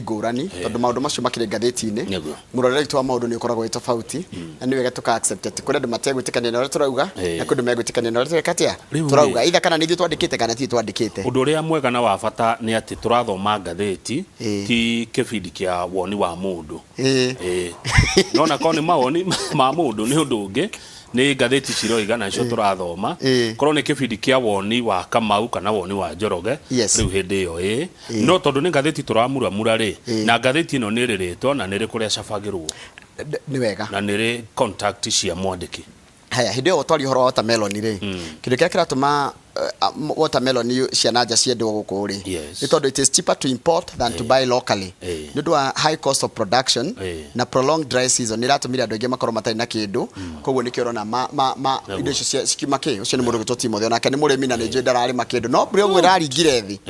ngurani tondu maundu macio makire ngatheti-ini muroreri wa maundu ni ukoragwo tofauti na ni wega tuka accept ati kuri andu mategwitikania na uria turauga na kundu megwitikania na uria twekatia turauga itha kana nithu twandikite kana ti twandikite. Undu uria mwega na wa bata ni ati turathoma ngatheti ti kibindi kia woni wa mundu nona ko ni mawoni ma mundu ni undu ungi ni ngatheti ciroiga na cio turathoma korwo ni kibindi kia woni wa Kamau kana woni wa Njoroge riu hindi iyo no tondu ni ngatheti turamuramura ri na ngatheti ino ni riritwo na ni ri kuria cabagirwo ni wega na ni ri contact cia mwandiki. Haya hindi yo twari horo watermelon ri kindu kia kiratuma watermelon ciana nja ciendwo guku ri ni tondu it is cheaper to import than to buy locally ndu wa high cost of production na prolonged dry season iratumira andu aingi makorwo matari na kindu koguo nikio rona indo icio cikiuma ki ucio ni mundu gitwo Timothy onake ni murimi na ni njui ndarari makindu no mbure gwe raringire thi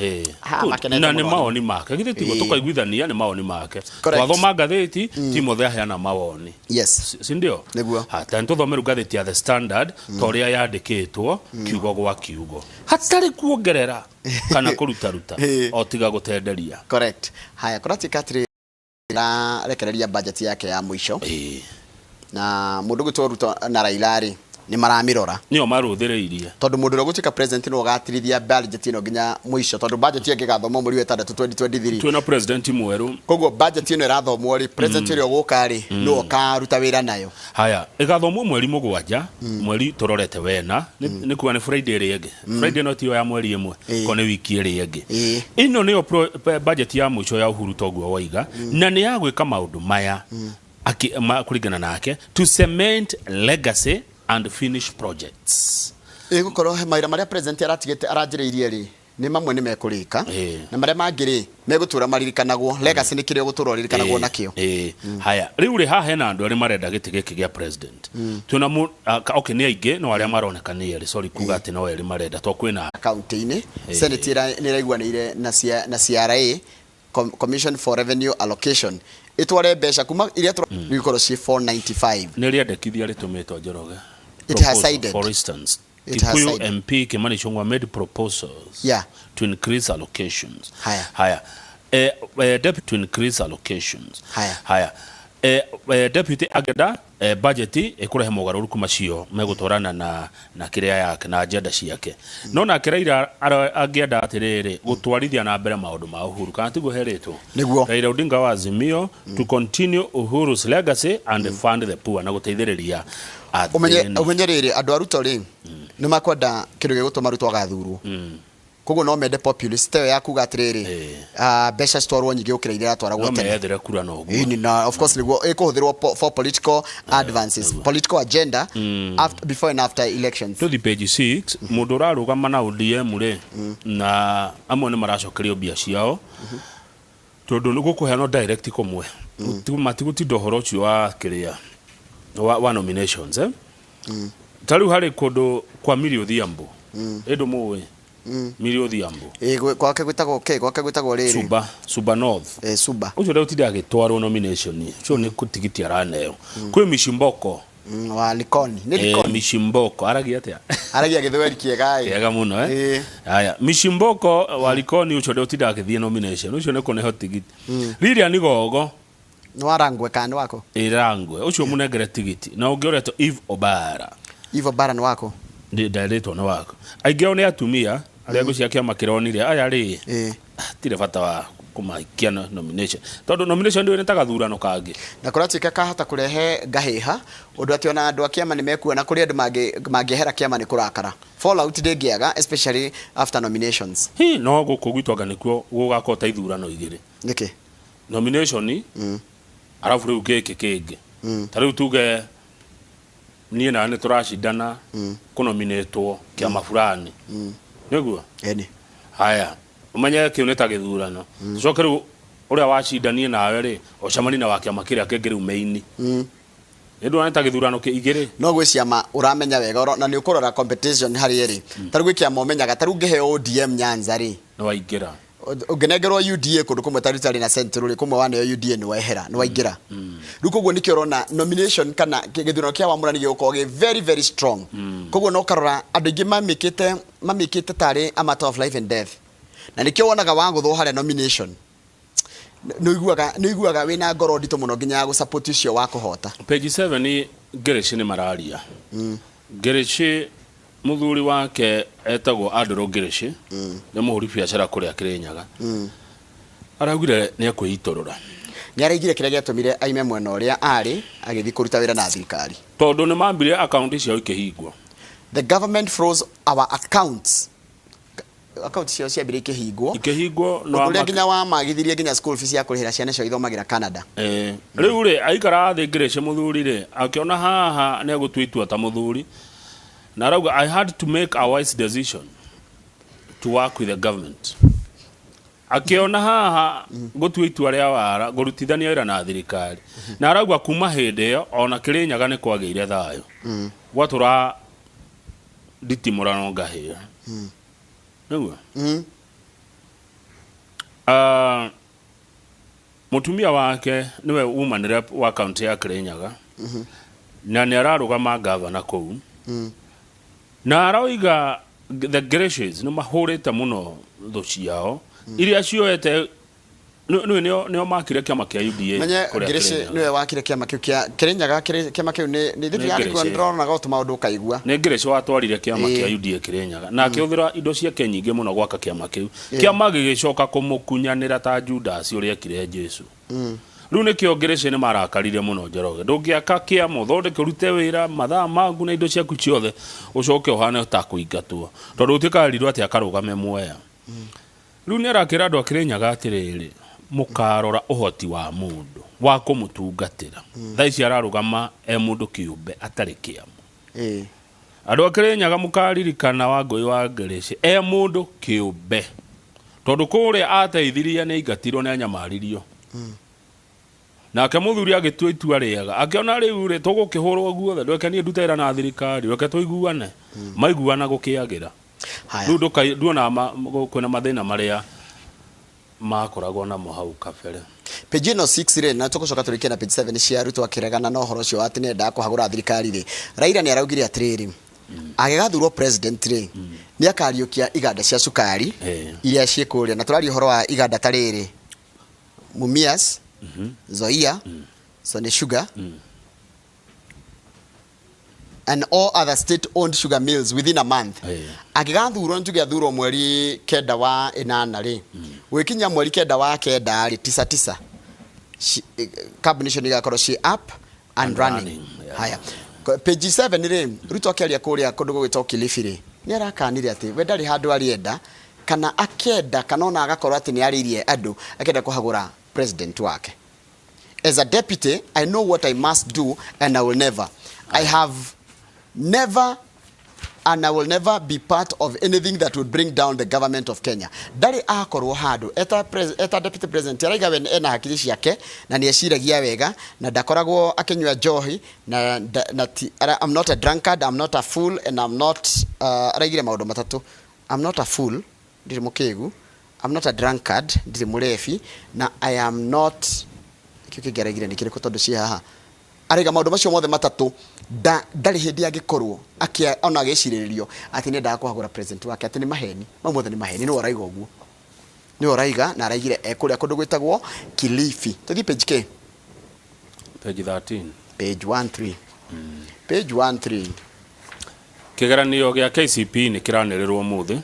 na ni mawoni make githe tigo tukaiguithania ni mawoni make twathoma ngatheti Timothy aheana mawoni si ndio hata tuthomeru ngatheti ya The Standard toria yandikitwo kiugo gwa kiugo hatari kuongerera kana kuruta o tiga gutenderia. Correct. Haya kuratika atiri na rekereria budget yake ya mwisho na mundu gitwo Ruto na Railari ni maramirora nio maruthireirie tondu mundu ro gutika president no gatirithia budget ino nginya mwisho tondu budget yake gathomwo muri wetanda 2023 twina president mweru koguo budget ino irathomwo ri president rio gukari no karuta wira nayo. Haya igathomwo mweri mugwanja mweri turorete wena ni kuwa ni Friday ri yenge Friday no tiyo ya mweri imwe ko ni wiki ri yenge ino niyo budget ya mwisho ya Uhuru toguo waiga na ni ya gwika maundu maya kuringana nake to cement legacy and finish projects. Gukorwo maira maria president aratigite aranjiriirie ri ni mamwe ni mekurika na maria mangiri megutura maririkanagwo legacy ni kirio gutura ririkanagwo nakio. Haya riu ri hahe na andu ari marenda giti giki gia president tuna okay ni aingi no aria maronekania ri sorry kuga ati no eri marenda to kwina account-ini senate ni raiguanire na CRA Commission for Revenue Allocation itware mbeca kuma iria twikoro ci 495 ni riendekithia ritumitwo Njoroge. It has sided. For instance, Kikuyu MP Kimani Ichung'wah made proposals to increase allocations. Haya. Deputy to increase allocations. Haya. Deputy agenda budget ikurehe mugaruruku macio megutwarana na kiria yake na agenda ciake no na Raila agienda atiriri gutwarithia na mbere maundu ma Uhuru kana tiguo heritwo Raila Odinga wa Azimio to continue Uhuru's legacy and fund the poor na guteithiriria umenye riri andu aruto ri ni makwenda kindu gigutuma Ruto agathurwo koguo no mende populist ya kuga atiriri besha stwarwo nyingi ukira iria atwaragwo tene no methire kura no guo na of course niguo ikuhuthirwo for political advances political agenda after before and after elections. To the page 6 mundu rarugama na ODM ri na amwe ni maracokerio bia ciao tondu ni gukuheano direct komwe matigutindo horo ucio wa kiria wa nominations tariu hari kundu kwa Millie Odhiambo endu muwe Millie Odhiambo gwake gwitagwo riri Suba North Suba ucio rero tindi agitwarwo nomination ucio ni kutigiti araneo kwi Mishimboko wa Likoni ni Likoni Mishimboko aragia atia aragia githweri kiega muno haya Mishimboko wa Likoni ucio rero tindi agithie nomination ucio ni kuneho tigiti Lilian Gogo no arangwe kandi wako irangwe ucio munengere tigiti na ungioretwo Eve Obara ni wako director no wako aigeo ni atumia aria gucia kiama kironire aya ri tire bata wa kumakia nomination tondu nomination ndio netaga thurano kangi na kuratika kahata kurehe ngahiha undu ati ona andu akiama ni mekuona kuri andu mangehera kiama ni kurakara fallout ndingiaga especially after nominations no guku gwitwaga nikuo gugakota ithurano igiri niki nomination arafu riu kingi tariu tuge nie na ne turashidana kunominatwo kiama fulani niguo haya umanye kiuneta githurano cokeru uria washidanie nawe ri ocamani na wakia makiria kengeri umeini ndu aneta githurano ke igiri no gwiciama uramenya wega na ni ukurora competition hari eri taru kiama umenyaga taru ngehe ODM Nyanza ri no waingira ugenegerwo UDA kundu kumwe taritari na central kumwe wane UDA ni wehera ni waingira ruko nikio rona nomination kana githurano kia wamura ni gikoge very very strong koguo no karora andu ingi mamikite tari a matter of life and death na nikio wonaga wangu tho hare nomination no iguaga wina ngoro ndito muno nginya go support ucio wa kuhota. Page 7 ni Gereshi ni mararia. Gereshi muthuri wake etagwo Andrew Gereshi ni muhuri biacara kuria Kirinyaga. Araugire ni akwiitorora. Ni araigire kire giatumire aime mwena uria ari agithi kuruta wira na thirikari. Tondu ni mambire account cio ikihingwo. The government froze our accounts. Account cio cia mbere ikihingwo no uria nginya wa magithirie nginya school fees ya kurihira ciana cio ithomagira Canada. Riu ri aikara thi Gereshi muthuri ri akiona haha ne gutwitua ta muthuri na arauga I had to make a wise decision to work with the government. Akiona haha gutua itua ria wara gurutithania wira na thirikari na arauga kuma hindi iyo ona Kirinyaga ni kwageire thayo gwatura nditimurano ngahia niguo mutumia wake niwe woman wa county ya Kirinyaga na ni ararugama governor kou na arauga the Gereshis ni mahurite muno thuci yao iria cioete nio makire kiama kia UDA kuria Gereshi niwe wakire kiama kiu kia Kirinyaga kiama kiu ni thirikari control na gotuma undu kaigua ni Gereshi watwarire kiama kia UDA Kirinyaga na akihũthĩra indo ciake nyingĩ muno gwaka kiama kiu kiama gigicoka kumukunyanira ta Judas uria ekire Jesu riu nikio Gereshi ni marakarire muno Njoroge ndungiaka kiama uthondeke urute wira mathaa magu na indo ciaku ciothe ucoke uhane ta kuingatwo tondu utikarirwo ati akarugame muoya riu ni arakira andu a Kirinyaga atiriri mukarora uhoti wa mundu wa kumutungatira thaici ararugama mundu kiumbe atari kiamu andu a Kirinyaga mukaririkana Wangui wa Gereshi mundu kiumbe tondu kuria ateithiria ni ingatirwo ni anyamaririo nake muthuri agitua itua riega akiona riu ri tugukihurwo guothe ndweke ni ndutera na thirikari reke tuiguane maiguana gukiagira riu nduona kwina mathina maria makoragwo na mohau kabere. Page 6 ri na tugucoka turikia na page 7 cia rutwa kiregana na uhoro cio ati nenda kuhagura thirikari ri Raila ni araugire atiriri agigathurwo president ri ni akariukia iganda cia sukari iria ciekuria na turari uhoro wa iganda tariri Mumias Zoia Sony Sugar and all other state-owned sugar mills within a month. Agigathurwo njuge athurwo mweri kenda wa inana ri wikinya mweri kenda wa kenda ri 9 combination igakorwo ci up and running. Haya page 7 ri Ruto akiaria kuria kundu gwitwa Kilifi ri ni arakanire ati we ndari handu arienda kana akenda kana ona agakorwo ati ni aririe andu akenda kuhagura president wake. As a deputy, I know what I must do and I will never. I have never and I will never be part of anything that would bring down the government of Kenya. Dari akorwo handu eta deputy president araiga we ena hakiri ciake na ni eciragia wega na ndakoragwo akinywa njohi na I'm not a drunkard, I'm not a fool and I'm not araigire maundu matatu. I'm not a fool, ndiri mukigu. I'm not a drunkard, ndiri murefi na I am not kikigeregire nikiriko tondu ci haha ariga maundu macio mothe matatu ndari hindi agikorwo akia ona agiciririo ati nenda kuhagura president wake ati ni maheni mamothe ni maheni ni oraiga uguo ni oraiga na araigire ekuria kundu gwitagwo Kilifi. Tuthi page K page 13 page 13 page 13 kigeranio gia KCP ni kiranirerwo muthi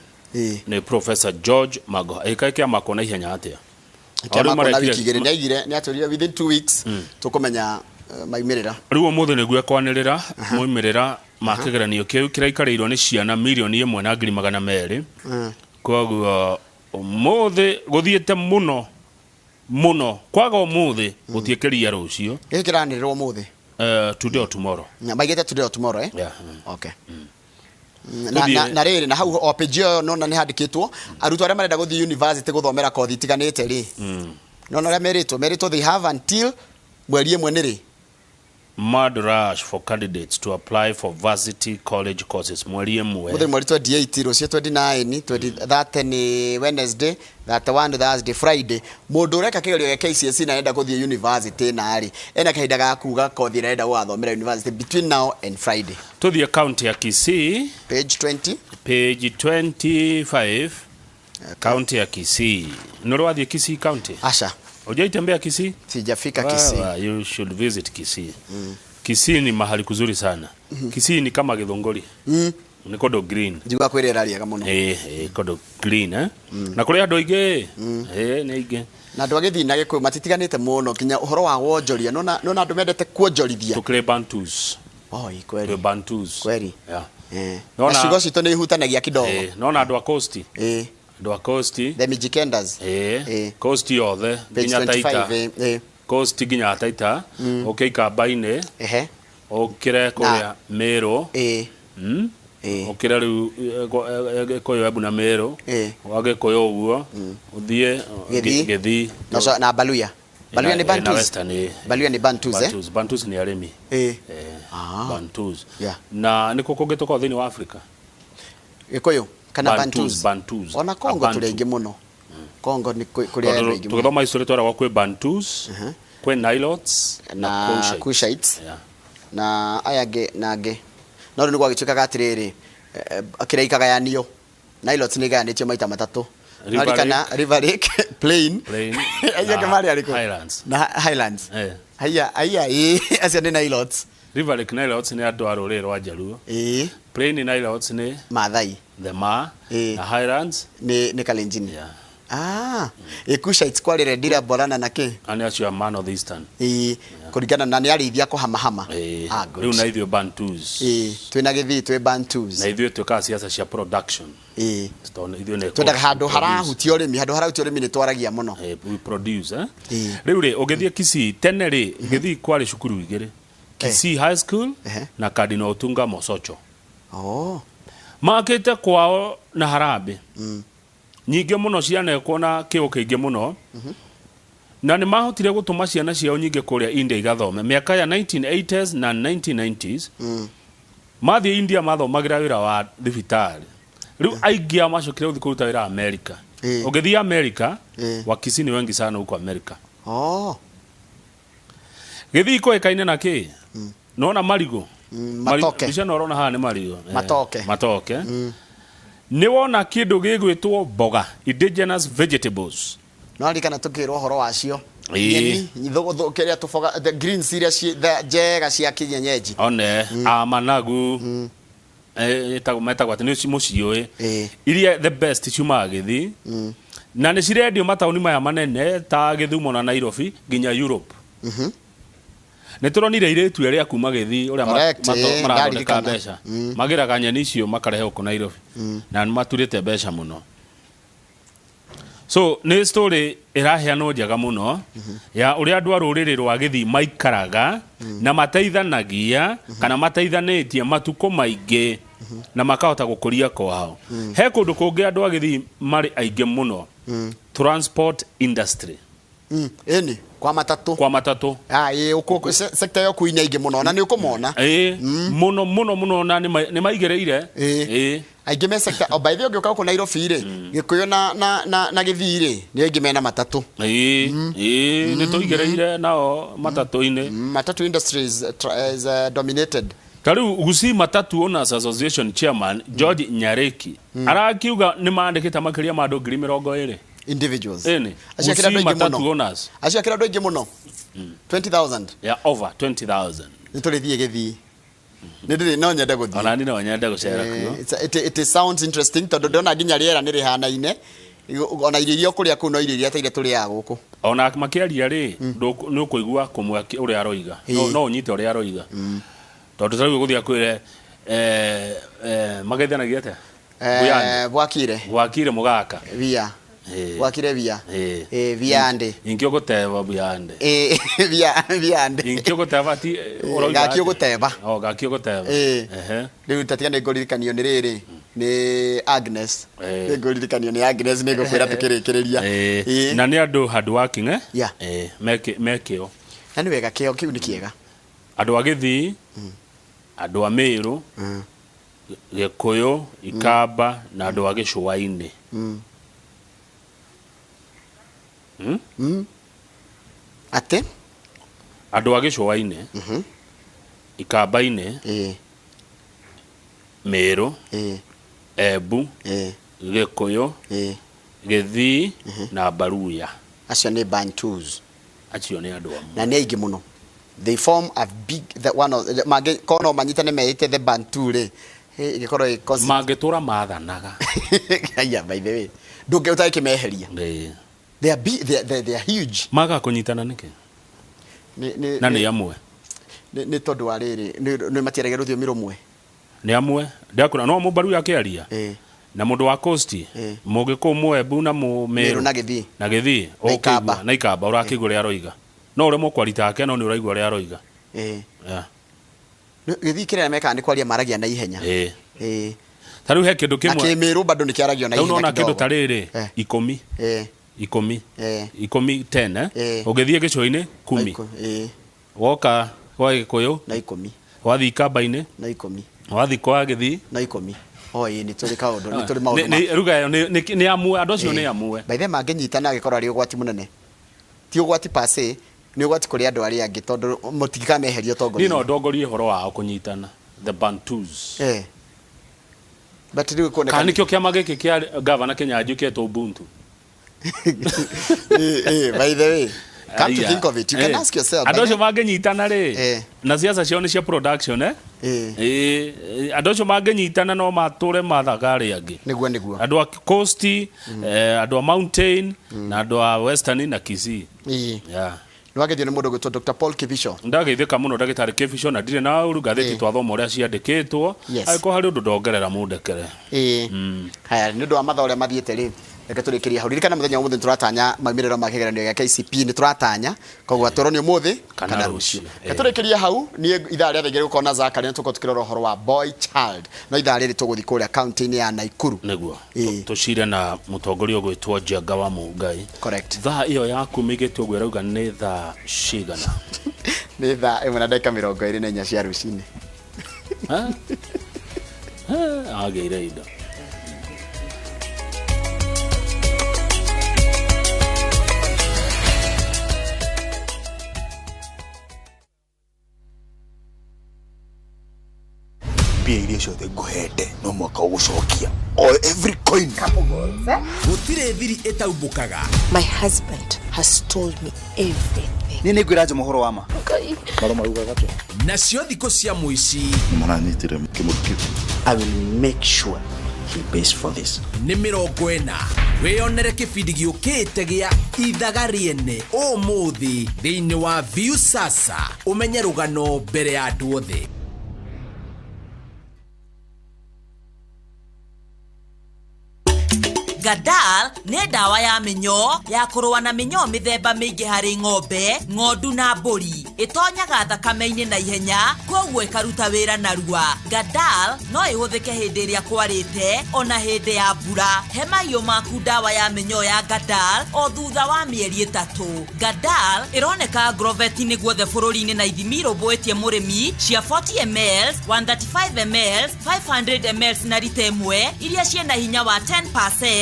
ni Professor George Magoha ikakia makona ihenya atia kama kuna wiki igere ni aturia within 2 weeks tukumenya maimirira riu muthe niguo kwanirira moimirira makigeranio kiu kiraikarĩirwo ni ciana milioni 1.2 koguo muthe guthiete muno kwaga muthe gutiekeria rucio ikiranirwo muthe today or tomorrow maigete today or tomorrow yeah okay na riri na hau o page yo nona ni handikitwo arutwo aria marenda guthii university guthomera kothi itiganite ri nona aria meritwo they have until mweri mwe niri mad rush for candidates to apply for varsity college courses mweri mwe mweri 28 rucio 29 30 ni Wednesday 31 Thursday Friday mundu reka kigerio ya KCSE na enda guthii university na ari ena kahinda ga kuga kothi na enda guthomera university between now and Friday to the account ya Kisii page 20 page 25 county ya Kisii noro wathie Kisii county asha Hujaitembea Kisii? Sijafika Kisii. You should visit Kisii. Kisii ni mahali kuzuri sana. Kisii ni kama Githunguri. Ni kodo green. Njigua kwirera riega muno. Kodo green Na kuri andu aige. Ni aige. Na andu agithi na Gikuyu matitiganite muno kinya uhoro wa wonjoria nona andu mendete kuonjorithia. Tukire Bantus. Kweli. Bantus. Kweli. Yeah. Nona ciugo citũ nĩ ihutanagia kidogo. Nona andu a Coast. Andu a Coast. The Mijikenders. Coast yothe nginya Taita. Coast nginya Taita. Okay, Kamba-inĩ. Okire kuria Meru. Okira riu Gikuyu Embu na Meru. Wagikuyu uguo uthie Githii na Baluya. Baluya ni Bantus. Baluya ni Bantus. Bantus ni arimi. Bantus. Na niko kungituka thini wa Africa. Gikuyu kana Bantus. Ona Congo tuli ingi muno. Congo ni kuri ayo ingi. Tukithoma historia twara kwa Bantus, kwa Nilotes na Cushites. Na ayage nage. No ni gwagitukaga atiriri akiraikaga yanio. Nilotes ni ganitio maita matatu. Narikana River Lake Plain. Ayake mari aliko. Highlands. Haya asia ni Nilotes. River Lake Nilotes ni andu a ruriri rwa Jaluo. Plain Nilotes ni Maathai. The Ma. Na Highlands ni Kalenjin. Cushites kwa Rendira Borana na ke. Ani acio man of the Eastern. Kuringana na ni arithia kuhamahama. Riu na ithio Bantus. Twina Githii twi Bantus. Na ithio twika siasa cia production. Stone ithio ne. Twenda handu harahutia urimi, handu harahutia urimi ni twaragia muno. We produce Riu ri ugithie Kisii tene ri Githii kwari cukuru igiri. Kisii High School na Cardinal Otunga Mosocho. Makite kwao na Harambee. Nyingi muno ciana kuona kiu kiingi muno. Na ni mahotire gutuma ciana ciao nyingi kuria India igathome miaka ya 1980s na 1990s. Mathi India mathomagira wira wa thibitari. Riu aingi amacokire uthi kuruta wira America. Ugithii America wa Kisii ni wengi sana huko America. Githii ko ekaine na ki? Nona marigo. Matoke. Bisha norona haha ni marigo. Matoke. Ni wona kindu gigwitwo boga, indigenous vegetables. No arikana tukirwo horo wacio. Nyeni ithugu kiria tufoga the green serious the jega cia kinyenyeji. Managu. Metagwo ati ni mucioi. Iria the best ciumaga Githii. Na ni cirendio matauni maya manene ta Githumo na Nairobi nginya Europe. Ni turonire iretu ria kuma Githii uria marathondeka mbeca. Magiraga nyeni icio makarehe uko Nairobi. Na ni maturite mbeca muno. So ni story iraheanwo njega muno ya uria andu a ruriri rwa Githii maikaraga na mateithanagia kana mateithanitie matuko maingi na makahota gukuria kwao. He kundu kungi andu a Githii mari aingi muno. Transport industry. Kwa matatu. Uko sector yo kuinya ingi muno na ni ukumona. Muno na ni maigereire. Aingi me sector o by the way uko Nairobi ri Gikuyu na Githii ri ni aingi mena matatu. Ni tuigereire nao matatu-ini. Matatu industry is dominated. Tariu Gusii Matatu Owners Association chairman George Nyareki arakiuga ni maandikita makiria ma andu 20,000 individuals. Gusii Matatu Owners. Acio kira andu ingi muno. 20,000. Over 20,000. Niturithie Githii. Nindiri no nyende guthii. Ona ni no nyende gucera kuo. It sounds interesting tondu ndona nginya riera ni rihanaine. Ona irio kuria kuno irio taire turi ya guku. Ona makiaria ri ni ukuigua kumwe uria aroiga. No unyite uria aroiga. Tondu tari guthia kwire magethanagia ate. Bwakire mugaka. Bia. Bwakire bia. Biande. Inkio guteba biande. Biande. Inkio guteba ti oroiga. Gakio guteba. Gakio guteba. Riu tatigane ngoririkanio ni riri ni Agnes. Ngoririkanio ni Agnes ni gukwira tukirikiria. Na ni andu hard working mekio. Na ni wega kio kiu ni kiega. Andu a Githii, andu a Meru, Gikuyu, Ikamba na andu a Gicua-ini. Ate? Andu a Gicua-ini, Ikamba-ini, Meru, Embu, Gikuyu, Githii na Baluya. acio nĩ Bantus. Acio nĩ andũ amwe. Na nĩ aingĩ mũno. They form a big one of kono manyitane meite the Bantu ri. Igikorwo ikosi. Mangĩtũra mathanaga. Yeah, by the way. Ndũngĩ utakimeheria. They are big, they are huge. Maga kunyitana nĩkĩ? Na nĩ amwe. Nĩ tondũ wa rĩrĩ nĩ matiarege rũthiomi rumwe. Nĩ amwe. Ndakũra no mũmbaru yake aria. Na mũndũ wa Coast mũgĩkũ Mũembu na Mũmeru na Gĩthii. Na Gĩthii. Na Ikamba ũrakĩigua rĩa roiga. No ũremwo kwarita yake no nĩ ũraigua rĩa roiga. Gĩthii kĩrĩa mekaga nĩ kwaria maragia na ihenya. Tarĩu he kĩndũ kĩmwe. Na Kĩmĩrũ bado nĩ kĩaragio na ihenya. Ũnona kĩndũ tarĩrĩ 10. 10. 10 ũgĩthiĩ gĩcũa-inĩ 10. Woka kwa Gĩkũyũ na 10. Wathi Ikamba-inĩ na 10. Wathi kwa Gĩthii na 10. Oi nĩ tũrĩ kaũndũ nĩ tũrĩ maũndũ. Nĩ ruga nĩ amwe andũ acio nĩ amwe. By the mangĩnyitana agĩkorwo arĩ ũgwati mũnene. Ti ũgwati pase nĩ ũgwati kũrĩ andũ arĩa angĩ tondũ mũtingĩkameheria ũtongoria. No ndongorie ũhoro wao kũnyitana the Bantus. But rĩu kuoneka kana nĩkĩo kĩama gĩkĩ kĩa governor Kĩnyanjũ kĩetwo Ubuntu. By the way, come to think of it, you can ask yourself. Andũ acio mangĩnyitana rĩ na ciaca ciao nĩ cia production andũ acio mangĩnyitana no matũre mathagari angĩ. Nĩguo. Andũ a Coast, andũ a Mountain na andũ a Western na Kisii. Nĩwagethio nĩ mũndũ gwĩtwo Dr. Paul Kivisho. Ndageithĩka mũno ndagĩtarĩ Kivisho na ndirĩ na ũru ngathĩti twathoma ũrĩa ciandĩkĩtwo. Agĩkorwo harĩ ũndũ ndongerera mũndekere. Haya nĩ ũndũ wa mathaa ũrĩa mathiĩte rĩ. Reke tũrĩkĩrie hau. Ririkana mũthenya ũmũthĩ tũratanya maumĩrĩro ma kĩgeranio gĩa KCPE nĩ tũratanya. Koguo atũronio ũmũthĩ kana rũciũ. Reke tũrĩkĩrie hau nĩ ithaa rĩa thengere gũkorwo na Zakari nĩ tũkorwo tũkĩrora ũhoro wa boy child. No ithaa rĩrĩ tũgũthiĩ kũrĩa kaunti-inĩ ya Naikuru. Nĩguo. Tũcire na mũtongoria ũgwĩtwo Njenga wa Mũngai. Correct. Thaa ĩyo yaku mĩigĩtwo ũguo rauga nĩ thaa cigana? Nĩ thaa 1:24 cia rũcinĩ. Agĩire indo. Pia iria ciothe nguhete no mwaka ũgũcokia every coin. Gũtirĩ thiri ĩtaumbukaga. My husband has told me everything. Nĩ nĩngwĩra mohoro wa ma. Nacio thikũ cia mũici nĩmaranyitire kĩmũrũ kĩu. I will make sure he pays for this. nĩ 40 wĩyonere kĩbindi gĩũkĩte gĩa ithaga rĩene ũmũthĩ thĩinĩ wa Viusasa ũmenye rũgano mbere ya andũ othe. Gadal nĩ ndawa ya mĩnyoo ya kũrũa na mĩnyoo mĩthemba mĩingĩ harĩ ng'ombe, ng'ondu na mbũri. Itonyaga thakame-inĩ na ihenya, koguo ĩkaruta wĩra narua. Gadal no ĩhũthĩke hĩndĩ ĩrĩa kwarĩte ona hĩndĩ ya mbura. He mahiũ maku ndawa ya mĩnyoo ya Gadal o thutha wa mĩeri 3. Gadal ĩroneka Agrovet-inĩ guothe bũrũri-inĩ na ithimi irũmbũĩtie mũrĩmi cia 40 ml, 135 ml, 500 ml na rita ĩmwe iria ciĩna hinya wa 10%